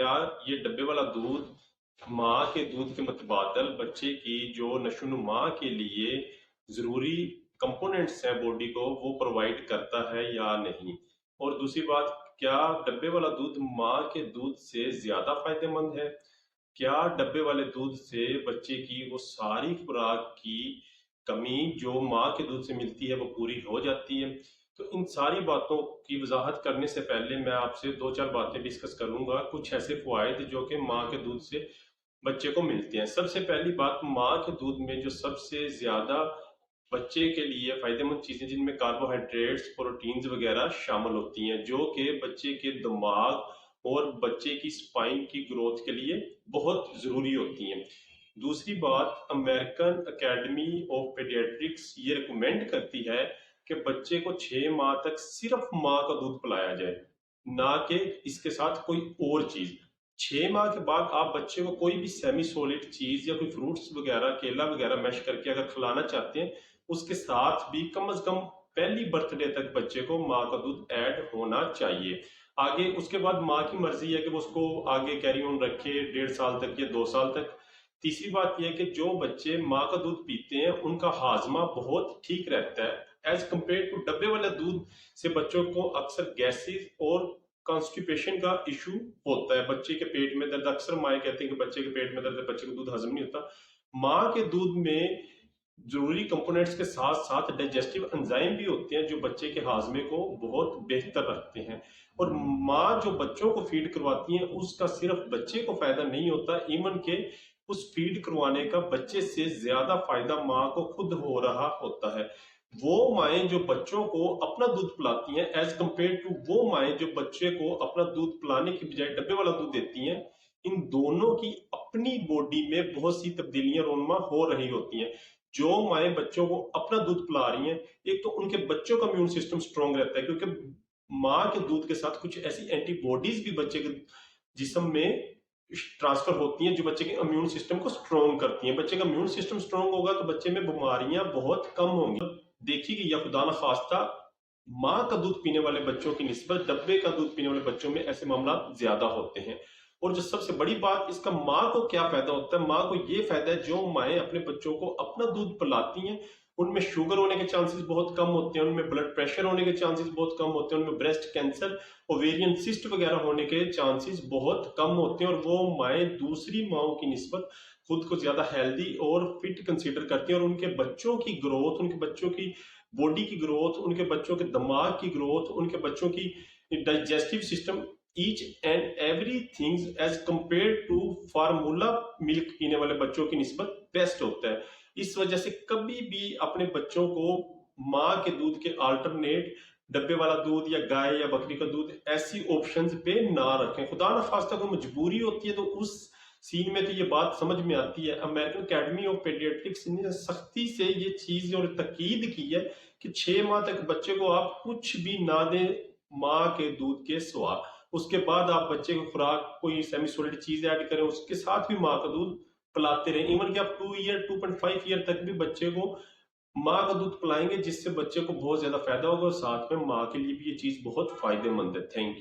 क्या ये डब्बे वाला दूध माँ के दूध के मुतबादल बच्चे की जो नशोनुमा के लिए जरूरी कंपोनेंट्स हैं बॉडी को वो प्रोवाइड करता है या नहीं। और दूसरी बात, क्या डब्बे वाला दूध माँ के दूध से ज्यादा फायदेमंद है? क्या डब्बे वाले दूध से बच्चे की वो सारी खुराक की कमी जो माँ के दूध से मिलती है वो पूरी हो जाती है? तो इन सारी बातों की वजाहत करने से पहले मैं आपसे दो चार बातें डिस्कस करूंगा, कुछ ऐसे फायदे जो कि माँ के दूध से बच्चे को मिलते हैं। सबसे पहली बात, माँ के दूध में जो सबसे ज्यादा बच्चे के लिए फायदेमंद चीजें जिनमें कार्बोहाइड्रेट्स, प्रोटीन्स वगैरह शामिल होती हैं, जो कि बच्चे के दिमाग और बच्चे की स्पाइन की ग्रोथ के लिए बहुत जरूरी होती हैं। दूसरी बात, अमेरिकन एकेडमी ऑफ पेडियाट्रिक्स ये रिकमेंड करती है कि बच्चे को 6 माह तक सिर्फ माँ का दूध पिलाया जाए, ना कि इसके साथ कोई और चीज। 6 माह के बाद आप बच्चे को कोई भी सेमी सॉलिड चीज या कोई फ्रूट्स वगैरह, केला वगैरह मैश करके अगर खिलाना चाहते हैं, उसके साथ भी कम से कम पहली बर्थडे तक बच्चे को माँ का दूध ऐड होना चाहिए। आगे उसके बाद माँ की मर्जी है कि वो उसको आगे कैरी ऑन रखे 1.5 साल तक या 2 साल तक। तीसरी बात यह है कि जो बच्चे माँ का दूध पीते हैं उनका हाजमा बहुत ठीक रहता है एज कम्पेयर टू डब्बे वाले दूध से बच्चों को अक्सर गैसेस और कॉन्स्टिपेशन का इशू होता है। बच्चे के पेट में दर्द, अक्सर माए कहते हैं कि बच्चे के पेट में दर्द है, बच्चे को दूध हजम नहीं होता। माँ के दूध में जरूरी कंपोनेंट्स के साथ साथ डाइजेस्टिव एंजाइम भी होते हैं जो बच्चे के हाजमे को बहुत बेहतर रखते हैं। और माँ जो बच्चों को फीड करवाती है उसका सिर्फ बच्चे को फायदा नहीं होता, इवन के उस फीड करवाने का बच्चे से ज्यादा फायदा माँ को खुद हो रहा होता है। वो माएँ जो बच्चों को अपना दूध पिलाती हैं एज कम्पेयर टू वो माएँ जो बच्चे को अपना दूध पिलाने की बजाय डब्बे वाला दूध देती हैं, इन दोनों की अपनी बॉडी में बहुत सी तब्दीलियां रोनमा हो रही होती हैं। जो माएँ बच्चों को अपना दूध पिला रही हैं, एक तो उनके बच्चों का इम्यून सिस्टम स्ट्रांग रहता है, क्योंकि माँ के दूध के साथ कुछ ऐसी एंटीबॉडीज भी बच्चे के जिस्म में ट्रांसफर होती हैं जो बच्चे के इम्यून सिस्टम को स्ट्रांग करती हैं। बच्चे का इम्यून सिस्टम स्ट्रांग होगा तो बच्चे में बीमारियां बहुत कम होंगी। देखी गई या खुदा न खास्ता माँ का दूध पीने वाले बच्चों की निस्बत डब्बे का दूध पीने वाले बच्चों में ऐसे मामला ज्यादा होते हैं। और जो सबसे बड़ी बात, इसका माँ को क्या फायदा होता है? माँ को ये फायदा है, जो माएँ अपने बच्चों को अपना दूध पिलाती हैं उनमें शुगर होने के चांसेस बहुत कम होते हैं, उनमें ब्लड प्रेशर होने के चांसेस बहुत कम होते हैं, उनमें ब्रेस्ट कैंसर, ओवेरियन सिस्ट वगैरह होने के चांसेस बहुत कम होते हैं। और वो माएँ दूसरी माओं की निस्बत खुद को ज्यादा हेल्दी और फिट कंसीडर करती हैं, और उनके बच्चों की ग्रोथ, उनके बच्चों की बॉडी की ग्रोथ, उनके बच्चों के दिमाग की ग्रोथ, उनके बच्चों की digestive system, each and everything as compare to formula milk पीने वाले बच्चों की निस्बत बेस्ट होता है। इस वजह से कभी भी अपने बच्चों को माँ के दूध के अल्टरनेट डब्बे वाला दूध या गाय या बकरी का दूध ऐसी ऑप्शंस पे ना रखें। खुदा ना खास्ता कोई मजबूरी होती है तो उस सीन में तो ये बात समझ में आती है। अमेरिकन एकेडमी ऑफ पेडियाट्रिक्स ने सख्ती से ये चीज और तकीद की है कि 6 माह तक बच्चे को आप कुछ भी ना दें माँ के दूध के सिवा। उसके बाद आप बच्चे को खुराक कोई सेमी सॉलिड चीज ऐड करें, उसके साथ भी माँ का दूध पिलाते रहें। इवन कि आप 2 ईयर 2.5 ईयर तक भी बच्चे को माँ का दूध पिलाएंगे, जिससे बच्चे को बहुत ज्यादा फायदा होगा और साथ में माँ के लिए भी ये चीज बहुत फायदेमंद है। Thank you.